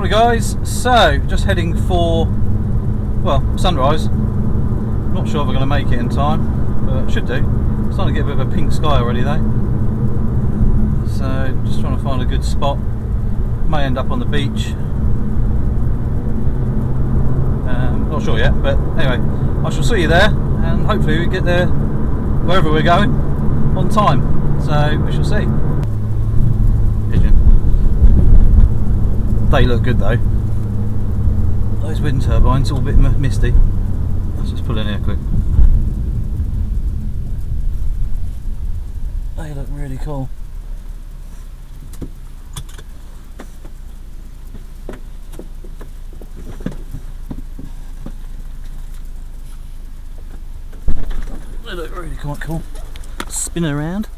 Morning guys, so just heading for, well, sunrise. Not sure if we're going to make it in time, but should do. It's starting to get a bit of a pink sky already though. So just trying to find a good spot. May end up on the beach. Not sure yet, but anyway, I shall see you there, and hopefully we get there wherever we're going on time. So we shall see. Pigeon. They look good though. Those wind turbines, all a bit misty. Let's just pull in here quick. They look really cool. They look really quite cool. Spin around.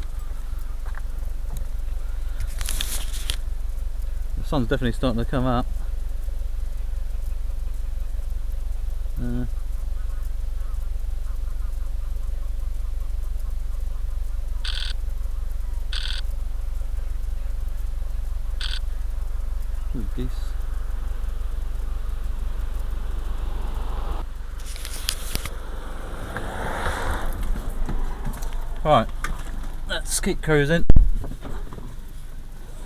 The sun's definitely starting to come up. Ooh, geese. Right, let's keep cruising.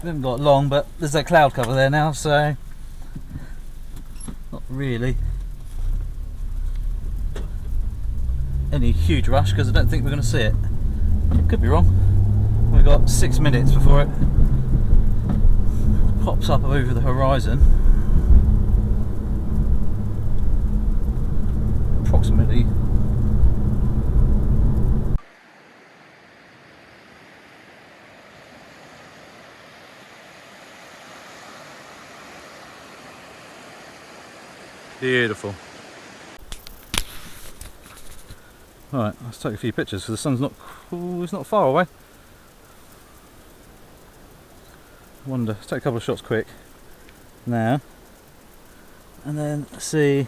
We haven't got long, but there's that cloud cover there now, so not really any huge rush because I don't think we're going to see it. Could be wrong. We've got 6 minutes before it pops up over the horizon. Approximately. Beautiful. Right, let's take a few pictures because the sun's not, it's not far away. I wonder, let's take a couple of shots quick now and then see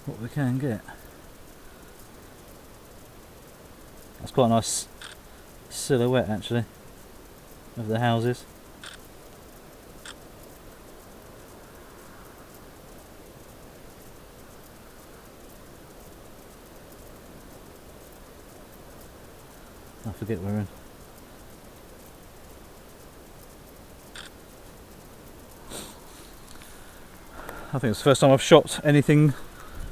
what we can get. That's quite a nice silhouette actually of the houses. I forget where we're in. I think it's the first time I've shot anything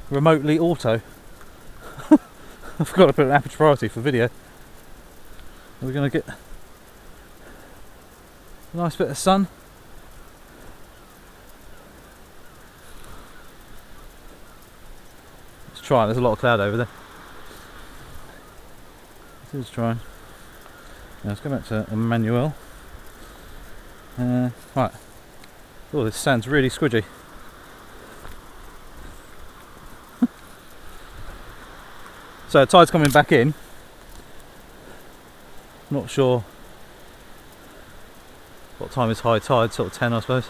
remotely auto. I forgot to put an aperture priority for video. Are we going to get a nice bit of sun? Let's try it. There's a lot of cloud over there. Let's try. Now let's go back to Emmanuel. Right. Oh, this sand's really squidgy. So tide's coming back in. Not sure what time is high tide, sort of 10 I suppose.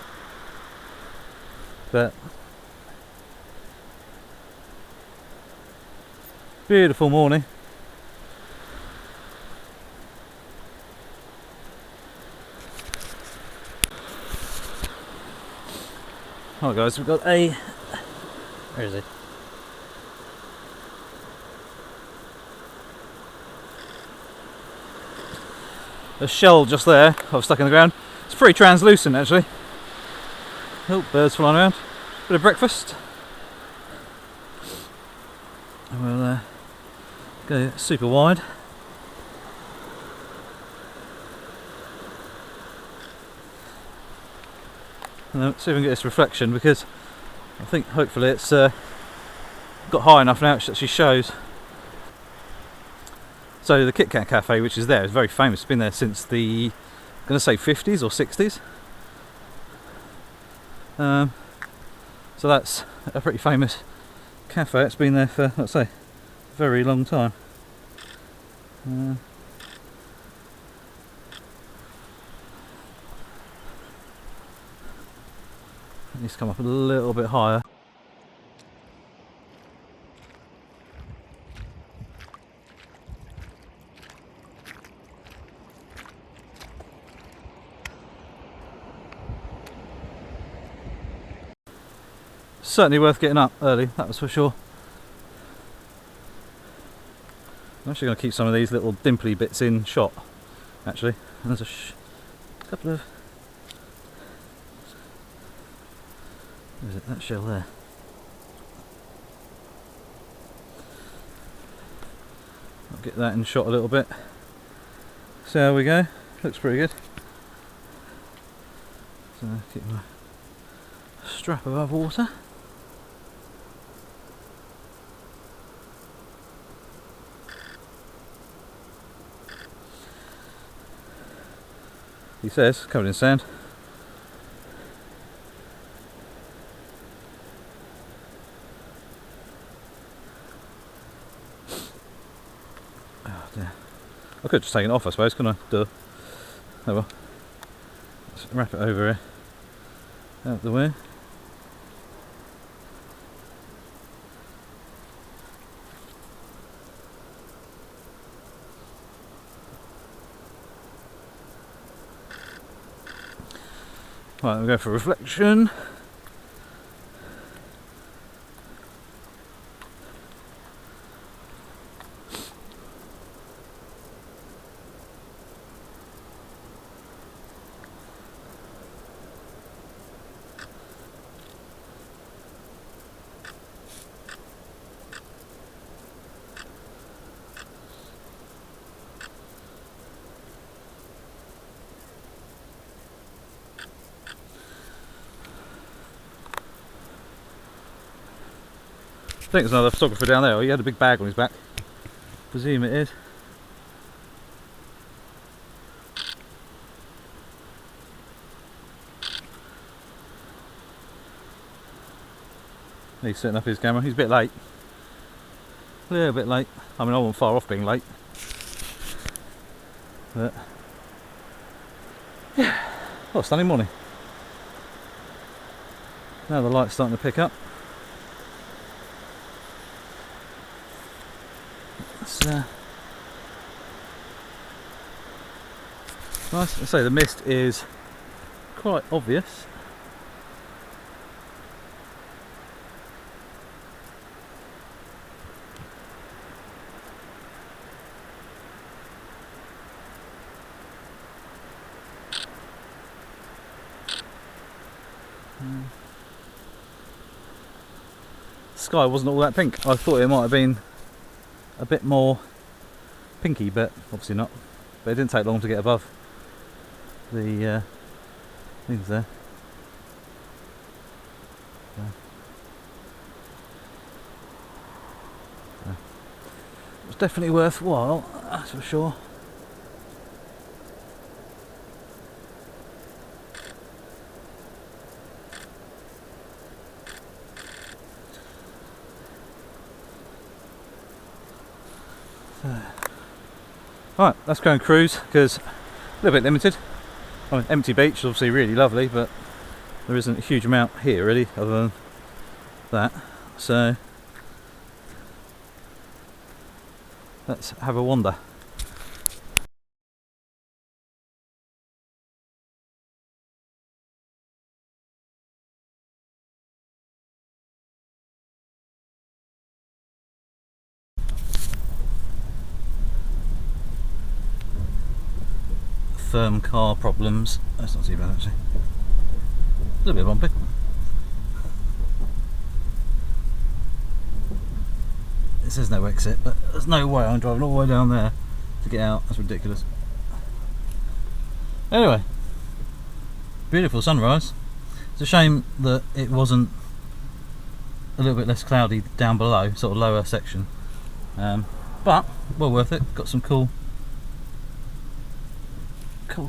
But beautiful morning. Alright guys, we've got a, where is he? A shell just there, I've stuck in the ground. It's pretty translucent actually. Oh, birds flying around. Bit of breakfast. And we'll go super wide. And then see if we can get this reflection because I think hopefully it's got high enough now it actually shows. So the Kit Kat cafe, which is there, is very famous. It's been there since the, I'm going to say 50s or 60s. So that's a pretty famous cafe. It's been there for, let's say, a very long time. It needs to come up a little bit higher. certainly worth getting up early, that was for sure. I'm actually going to keep some of these little dimply bits in shot, actually. And there's a couple of... Where is it? That shell there. I'll get that in shot a little bit. So there we go. Looks pretty good. So keep my strap above water. He says, covered in sand. Oh dear. I could just take it off, I suppose, couldn't I? Duh. Oh well. Let's wrap it over here. Out of the way. Right, we'll go for reflection. I think there's another photographer down there. Oh, he had a big bag on his back. Presume it is. He's setting up his camera. He's a bit late. A little bit late. I mean, I wasn't far off being late. But yeah, what a stunning morning. Now the light's starting to pick up. Nice. I say the mist is quite obvious. The sky wasn't all that pink. I thought it might have been a bit more pinky, but obviously not. But it didn't take long to get above the things there. So it was definitely worthwhile, that's for sure. Right, let's go and cruise, because a little bit limited. I mean, empty beach is obviously really lovely, but there isn't a huge amount here really, other than that. So let's have a wander. Firm car problems. That's not too bad actually. A little bit bumpy. It says no exit, but there's no way I'm driving all the way down there to get out. That's ridiculous. Anyway, beautiful sunrise. It's a shame that it wasn't a little bit less cloudy down below, sort of lower section. But well worth it. Got some cool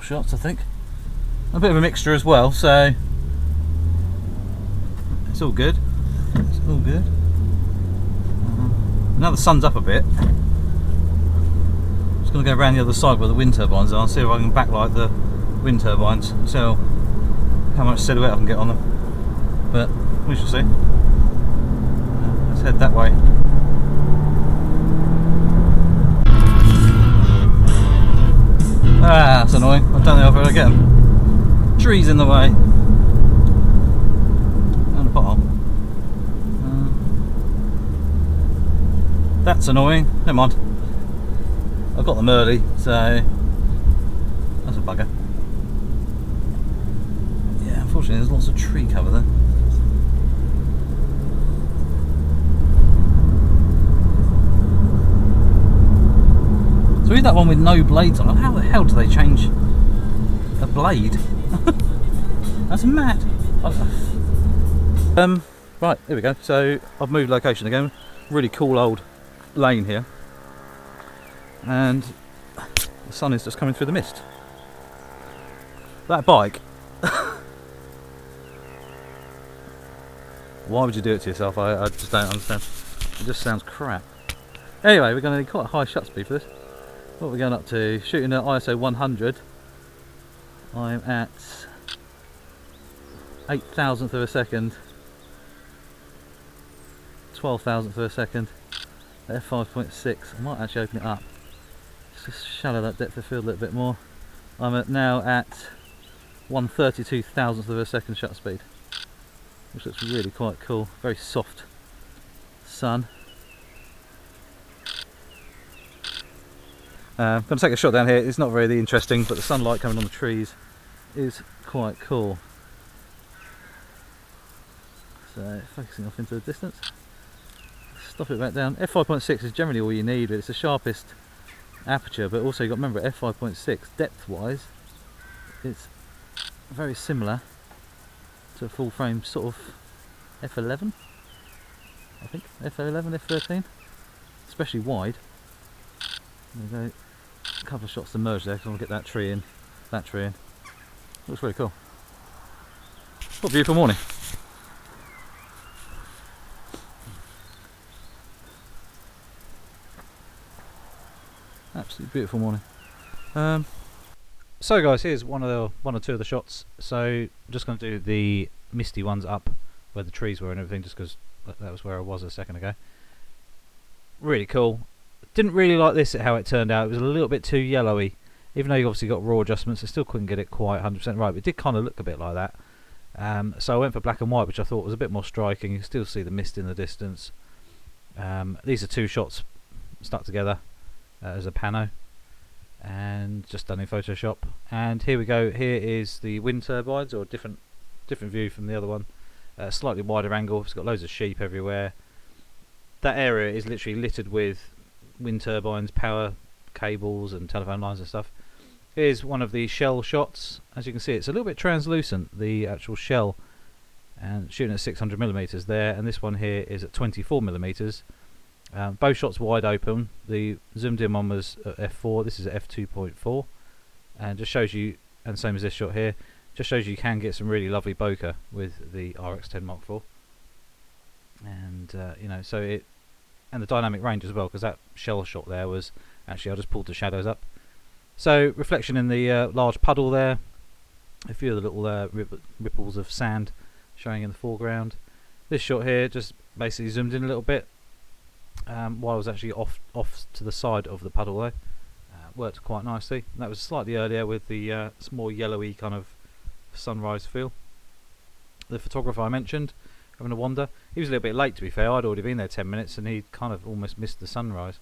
shots, I think. A bit of a mixture as well, so it's all good. It's all good. Now the sun's up a bit. I'm just going to go around the other side where the wind turbines are and see if I can backlight the wind turbines. So how much silhouette I can get on them. But we shall see. Let's head that way. Ah, that's annoying. I don't know if I'm going to get them. Trees in the way. And a pothole. That's annoying. Never mind. I got them early, so that's a bugger. Yeah, unfortunately there's lots of tree cover there. So is that one with no blades on it? How the hell do they change a blade? That's mad. Right, here we go. So I've moved location again. Really cool old lane here. And the sun is just coming through the mist. That bike. Why would you do it to yourself? I just don't understand. It just sounds crap. Anyway, we're going to need quite a high shutter speed for this. What are we going up to? Shooting at ISO 100. I'm at 8,000th of a second. 12,000th of a second. At f5.6. I might actually open it up. Just shallow that depth of field a little bit more. I'm now at 1/32,000th of a second shutter speed, which looks really quite cool. Very soft sun. I'm going to take a shot down here. It's not very interesting, but the sunlight coming on the trees is quite cool. So focusing off into the distance. Stop it back down. f5.6 is generally all you need. It's the sharpest aperture, but also you've got to remember f5.6 depth wise it's very similar to a full frame sort of f11, I think, f11, f13, especially wide. There we go. A couple of shots to merge there because I want to get that tree in, that tree in. Looks really cool. What a beautiful morning. Absolutely beautiful morning. So guys, here's one or two of the shots. So I'm just going to do the misty ones up where the trees were and everything, just because that was where I was a second ago. Really cool. Didn't really like this at how it turned out. It was a little bit too yellowy. Even though you obviously got raw adjustments, I still couldn't get it quite 100% right. But it did kind of look a bit like that. So I went for black and white, which I thought was a bit more striking. You can still see the mist in the distance. These are two shots stuck together as a pano, and just done in Photoshop. And here we go. Here is the wind turbines, or a different view from the other one. Slightly wider angle. It's got loads of sheep everywhere. That area is literally littered with wind turbines, power cables and telephone lines and stuff. Here's one of the shell shots. As you can see, it's a little bit translucent, the actual shell, and shooting at 600mm there. And this one here is at 24mm. Both shots wide open. The zoomed in one was at f4, this is at f2.4, and just shows you, and same as this shot here, just shows you can get some really lovely bokeh with the RX10 Mark IV. And you know, so it, and the dynamic range as well, because that shell shot there was actually, I just pulled the shadows up. So reflection in the large puddle there, a few of the little ripples of sand showing in the foreground. This shot here just basically zoomed in a little bit, while I was actually off to the side of the puddle though. Worked quite nicely. And that was slightly earlier with the more yellowy kind of sunrise feel. The photographer I mentioned, having a wander, he was a little bit late to be fair. I'd already been there 10 minutes and he'd kind of almost missed the sunrise.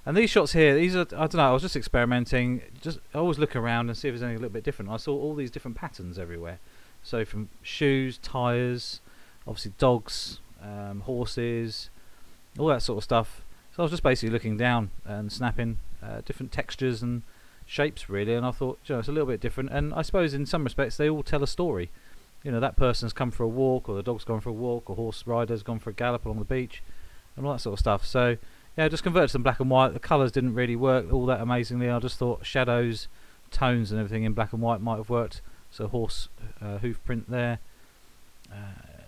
And these shots here, these are, I don't know, I was just experimenting. Just I always look around and see if there's anything a little bit different. I saw all these different patterns everywhere. So from shoes, tyres, obviously dogs, horses, all that sort of stuff. So I was just basically looking down and snapping different textures and shapes really, and I thought, you know, it's a little bit different, and I suppose in some respects they all tell a story. You know, that person's come for a walk, or the dog's gone for a walk, or horse rider's gone for a gallop along the beach, and all that sort of stuff. So yeah, I just converted some black and white. The colours didn't really work all that amazingly. I just thought shadows, tones and everything in black and white might have worked. So horse hoof print there,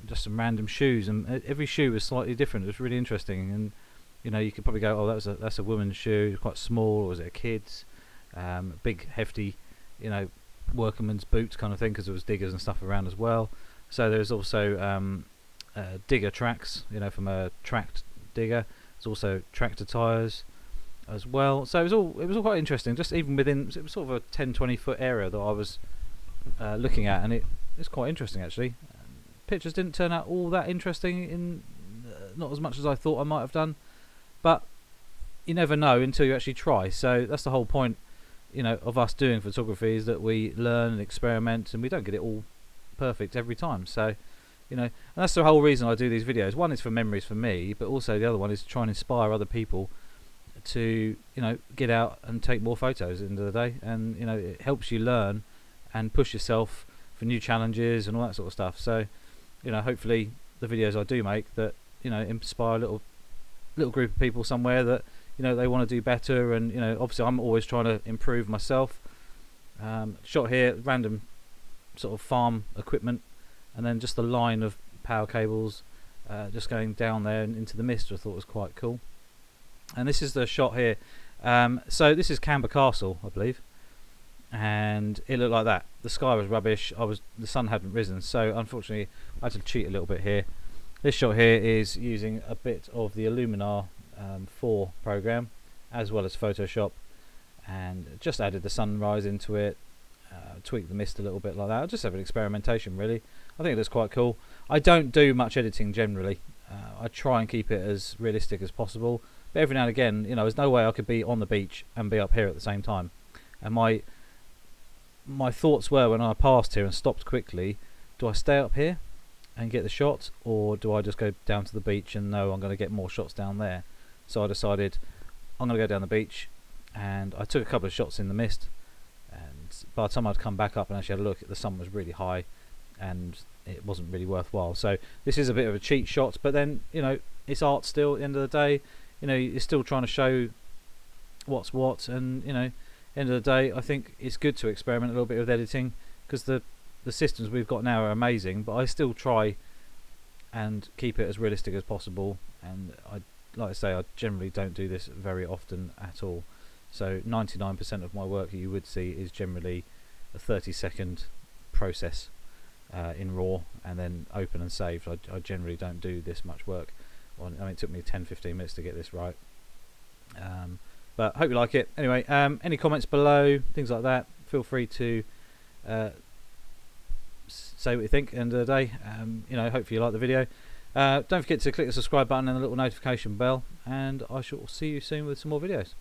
just some random shoes, and every shoe was slightly different. It was really interesting, and you know, you could probably go, oh, that's a woman's shoe, quite small, or was it a kid's? Big hefty, you know, workman's boots kind of thing, because there was diggers and stuff around as well. So there's also digger tracks, you know, from a tracked digger. There's also tractor tyres as well. So it was all quite interesting, just even within, it was sort of a 10-20 foot area that I was looking at, and it's quite interesting actually. Pictures didn't turn out all that interesting, in not as much as I thought I might have done, but you never know until you actually try. So that's the whole point, you know, of us doing photography, is that we learn and experiment, and we don't get it all perfect every time. So, you know, and that's the whole reason I do these videos. One is for memories for me, but also the other one is to try and inspire other people to, you know, get out and take more photos at the end of the day. And, you know, it helps you learn and push yourself for new challenges and all that sort of stuff. So, you know, hopefully the videos I do make, that, you know, inspire a little group of people somewhere that, you know, they want to do better. And, you know, obviously I'm always trying to improve myself. Shot here, random sort of farm equipment, and then just a line of power cables just going down there and into the mist, I thought was quite cool. And this is the shot here. So this is Camber Castle, I believe, and it looked like that. The sky was rubbish. The sun hadn't risen, so unfortunately I had to cheat a little bit here. This shot here is using a bit of the Luminar 4 program, as well as Photoshop, and just added the sunrise into it, tweaked the mist a little bit like that. I just have an experimentation, really. I think it looks quite cool. I don't do much editing generally. I try and keep it as realistic as possible, but every now and again, you know, there's no way I could be on the beach and be up here at the same time. And my thoughts were, when I passed here and stopped quickly, do I stay up here and get the shot, or do I just go down to the beach and know I'm going to get more shots down there? So I decided I'm going to go down the beach, and I took a couple of shots in the mist, and by the time I'd come back up and actually had a look, the sun was really high and it wasn't really worthwhile. So this is a bit of a cheat shot, but then, you know, it's art still at the end of the day. You know, you're still trying to show what's what, and, you know, end of the day, I think it's good to experiment a little bit with editing, because the systems we've got now are amazing, but I still try and keep it as realistic as possible. And like I say, I generally don't do this very often at all. So 99% of my work that you would see is generally a 30-second process in RAW, and then open and saved. I generally don't do this much work on. I mean, it took me 10-15 minutes to get this right. But hope you like it. Anyway, any comments below, things like that, feel free to say what you think at the end of the day. You know, hopefully you like the video. Don't forget to click the subscribe button and the little notification bell, and I shall see you soon with some more videos.